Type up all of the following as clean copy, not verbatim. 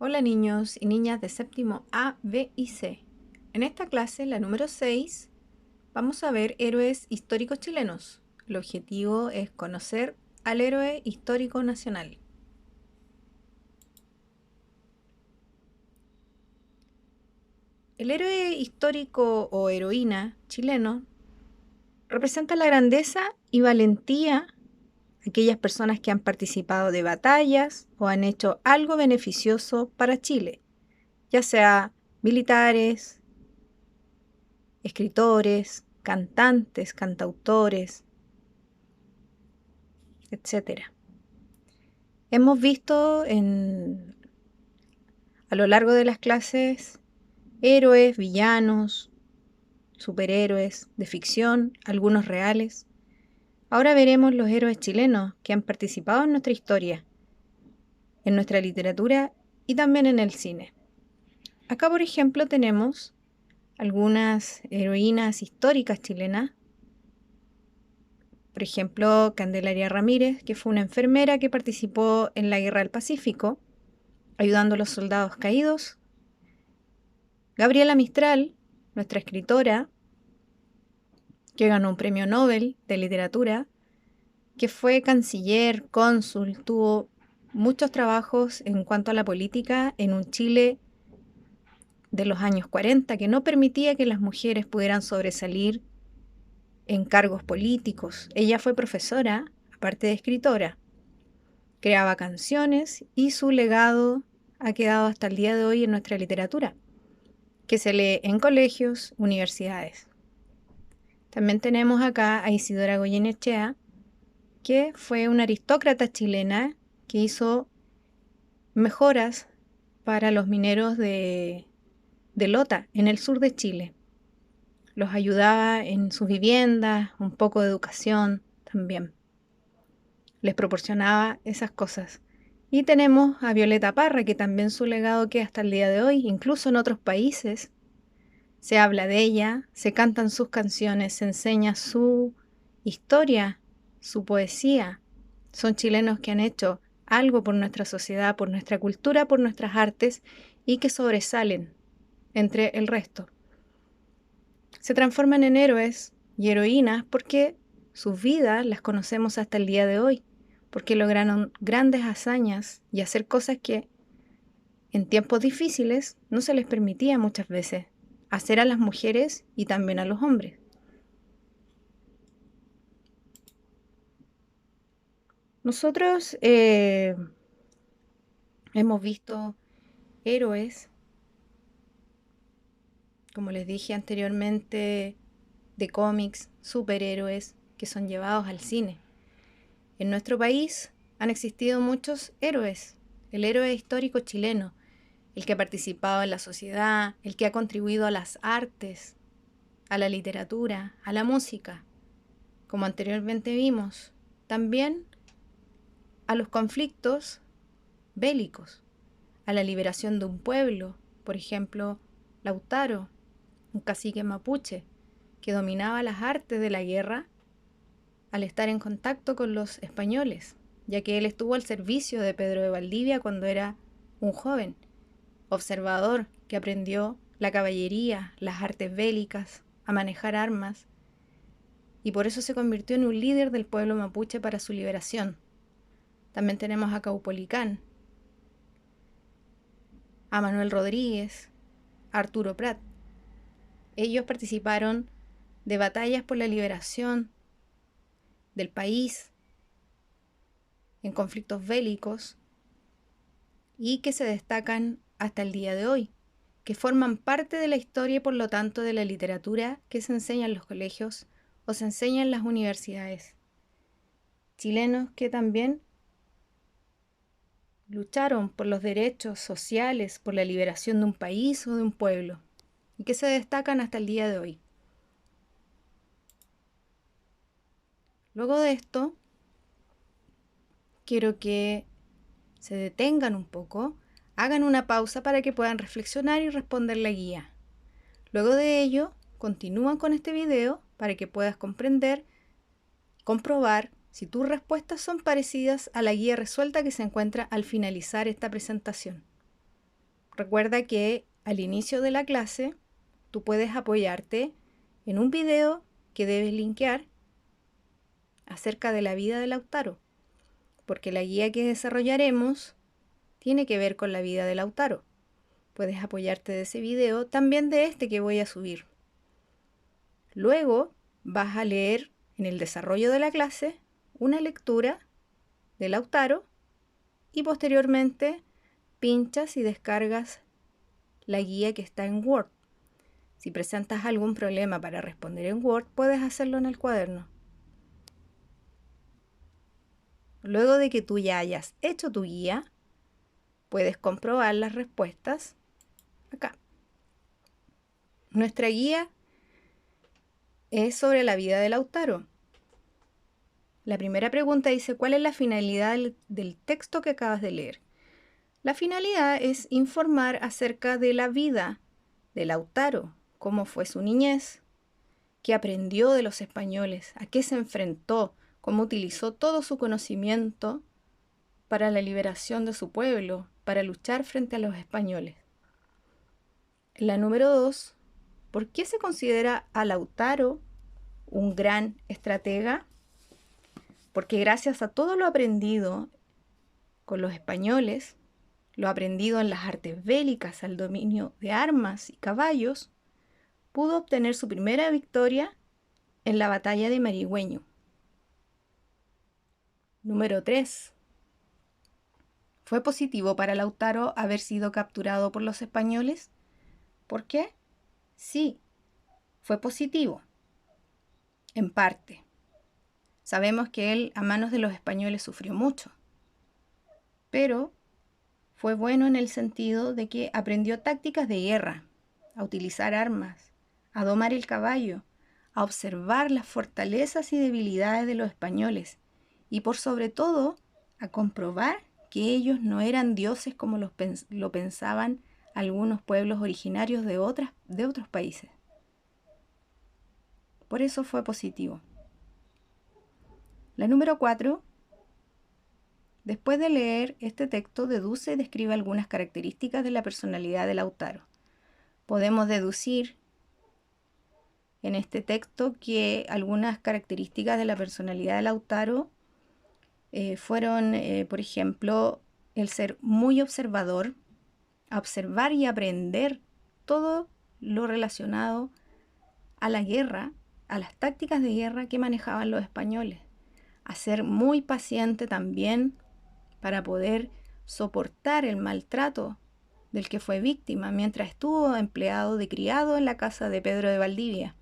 Hola niños y niñas de séptimo A, B y C. En esta clase, la número 6, vamos a ver héroes históricos chilenos. El objetivo es conocer al héroe histórico nacional. El héroe histórico o heroína chileno representa la grandeza y valentía de aquellas personas que han participado de batallas o han hecho algo beneficioso para Chile, ya sea militares, escritores, cantantes, cantautores, etcétera. Hemos visto a lo largo de las clases héroes, villanos, superhéroes de ficción, algunos reales. Ahora veremos los héroes chilenos que han participado en nuestra historia, en nuestra literatura y también en el cine. Acá, por ejemplo, tenemos algunas heroínas históricas chilenas. Por ejemplo, Candelaria Ramírez, que fue una enfermera que participó en la Guerra del Pacífico, ayudando a los soldados caídos. Gabriela Mistral, nuestra escritora, que ganó un premio Nobel de literatura, que fue canciller, cónsul, tuvo muchos trabajos en cuanto a la política en un Chile de los años 40 que no permitía que las mujeres pudieran sobresalir en cargos políticos. Ella fue profesora, aparte de escritora, creaba canciones y su legado ha quedado hasta el día de hoy en nuestra literatura, que se lee en colegios, universidades. También tenemos acá a Isidora Goyenechea, que fue una aristócrata chilena que hizo mejoras para los mineros de Lota, en el sur de Chile. Los ayudaba en sus viviendas, un poco de educación también. Les proporcionaba esas cosas. Y tenemos a Violeta Parra, que también su legado queda hasta el día de hoy, incluso en otros países. Se habla de ella, se cantan sus canciones, se enseña su historia, su poesía. Son chilenos que han hecho algo por nuestra sociedad, por nuestra cultura, por nuestras artes y que sobresalen entre el resto. Se transforman en héroes y heroínas porque sus vidas las conocemos hasta el día de hoy, porque lograron grandes hazañas y hacer cosas que en tiempos difíciles no se les permitía muchas veces hacer a las mujeres y también a los hombres. Nosotros hemos visto héroes, como les dije anteriormente, de cómics, superhéroes que son llevados al cine. En nuestro país han existido muchos héroes. El héroe histórico chileno, el que ha participado en la sociedad, el que ha contribuido a las artes, a la literatura, a la música, como anteriormente vimos, también a los conflictos bélicos, a la liberación de un pueblo, por ejemplo, Lautaro, un cacique mapuche, que dominaba las artes de la guerra al estar en contacto con los españoles, ya que él estuvo al servicio de Pedro de Valdivia cuando era un joven, observador que aprendió la caballería, las artes bélicas, a manejar armas, y por eso se convirtió en un líder del pueblo mapuche para su liberación. También tenemos a Caupolicán, a Manuel Rodríguez, a Arturo Prat. Ellos participaron de batallas por la liberación del país, en conflictos bélicos, y que se destacan hasta el día de hoy, que forman parte de la historia y por lo tanto de la literatura que se enseña en los colegios o se enseña en las universidades. Chilenos que también lucharon por los derechos sociales, por la liberación de un país o de un pueblo, y que se destacan hasta el día de hoy. Luego de esto, quiero que se detengan un poco, hagan una pausa para que puedan reflexionar y responder la guía. Luego de ello, continúan con este video para que puedas comprender, comprobar si tus respuestas son parecidas a la guía resuelta que se encuentra al finalizar esta presentación. recuerda que al inicio de la clase tú puedes apoyarte en un video que debes linkear acerca de la vida de Lautaro, porque la guía que desarrollaremos tiene que ver con la vida de Lautaro. Puedes apoyarte de ese video, también de este que voy a subir. Luego vas a leer en el desarrollo de la clase una lectura de Lautaro y posteriormente pinchas y descargas la guía que está en Word. Si presentas algún problema para responder en Word, puedes hacerlo en el cuaderno. Luego de que tú ya hayas hecho tu guía, puedes comprobar las respuestas acá. Nuestra guía es sobre la vida de Lautaro. La primera pregunta dice, ¿cuál es la finalidad del texto que acabas de leer? La finalidad es informar acerca de la vida de Lautaro, cómo fue su niñez, qué aprendió de los españoles, a qué se enfrentó, cómo utilizó todo su conocimiento para la liberación de su pueblo, para luchar frente a los españoles. La número 2, ¿por qué se considera a Lautaro un gran estratega? Porque gracias a todo lo aprendido con los españoles, lo aprendido en las artes bélicas, al dominio de armas y caballos, pudo obtener su primera victoria en la batalla de Marigüeño. Número 3. ¿Fue positivo para Lautaro haber sido capturado por los españoles? ¿Por qué? Sí, fue positivo. En parte. Sabemos que él a manos de los españoles sufrió mucho, pero fue bueno en el sentido de que aprendió tácticas de guerra, a utilizar armas, a domar el caballo, a observar las fortalezas y debilidades de los españoles y por sobre todo a comprobar que ellos no eran dioses como lo pensaban algunos pueblos originarios de otros países. Por eso fue positivo. La número 4. Después de leer este texto, deduce y describe algunas características de la personalidad de Lautaro. Podemos deducir en este texto que algunas características de la personalidad de Lautaro fueron, por ejemplo, el ser muy observador, observar y aprender todo lo relacionado a la guerra, a las tácticas de guerra que manejaban los españoles, a ser muy paciente también para poder soportar el maltrato del que fue víctima mientras estuvo empleado de criado en la casa de Pedro de Valdivia,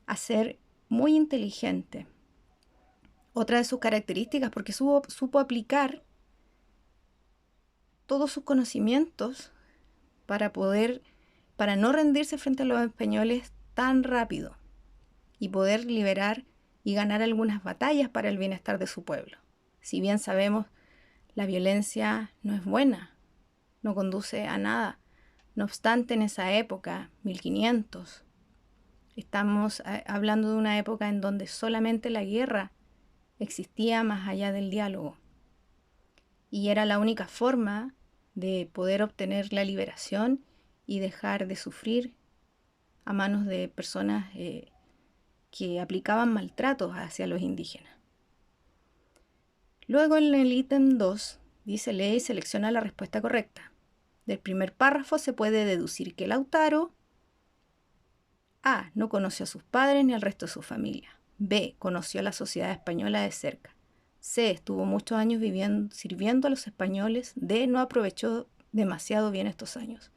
a ser muy inteligente. Otra de sus características, porque supo aplicar todos sus conocimientos para no rendirse frente a los españoles tan rápido y poder liberar y ganar algunas batallas para el bienestar de su pueblo. Si bien sabemos, la violencia no es buena, no conduce a nada. No obstante, en esa época, 1500, estamos hablando de una época en donde solamente la guerra existía más allá del diálogo. Y era la única forma de poder obtener la liberación y dejar de sufrir a manos de personas que aplicaban maltratos hacia los indígenas. Luego en el ítem 2 dice: lee y selecciona la respuesta correcta. Del primer párrafo se puede deducir que Lautaro A. no conoció a sus padres ni al resto de su familia. B. conoció a la sociedad española de cerca. C. estuvo muchos años sirviendo a los españoles. D. no aprovechó demasiado bien estos años.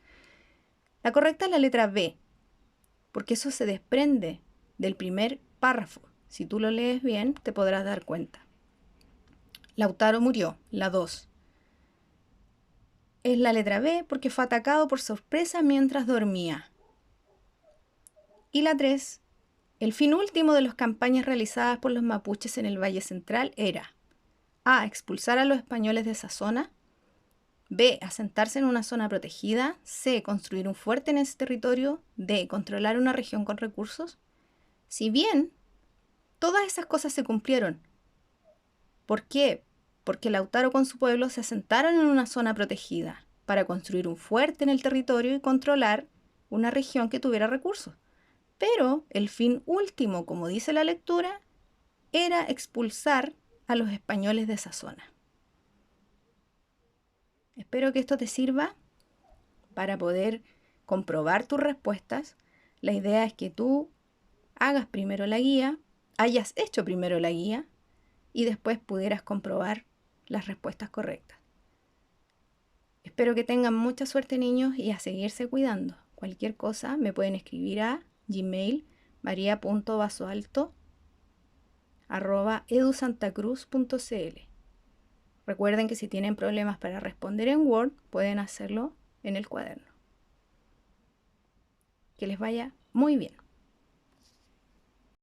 La correcta es la letra B, porque eso se desprende del primer párrafo. Si tú lo lees bien, te podrás dar cuenta. Lautaro murió, la 2. Es la letra B porque fue atacado por sorpresa mientras dormía. Y la 3, el fin último de las campañas realizadas por los mapuches en el Valle Central era A. expulsar a los españoles de esa zona. B. asentarse en una zona protegida. C. construir un fuerte en ese territorio. D. controlar una región con recursos. Si bien todas esas cosas se cumplieron, ¿por qué? Porque Lautaro con su pueblo se asentaron en una zona protegida. para construir un fuerte en el territorio y controlar una región que tuviera recursos. Pero el fin último, como dice la lectura, era expulsar a los españoles de esa zona. Espero que esto te sirva para poder comprobar tus respuestas. La idea es que tú hagas primero la guía, hayas hecho primero la guía y después pudieras comprobar las respuestas correctas. Espero que tengan mucha suerte, niños, y a seguirse cuidando. Cualquier cosa me pueden escribir a Gmail maria.vasoalto@edusantacruz.cl. Recuerden que si tienen problemas para responder en Word, pueden hacerlo en el cuaderno. Que les vaya muy bien.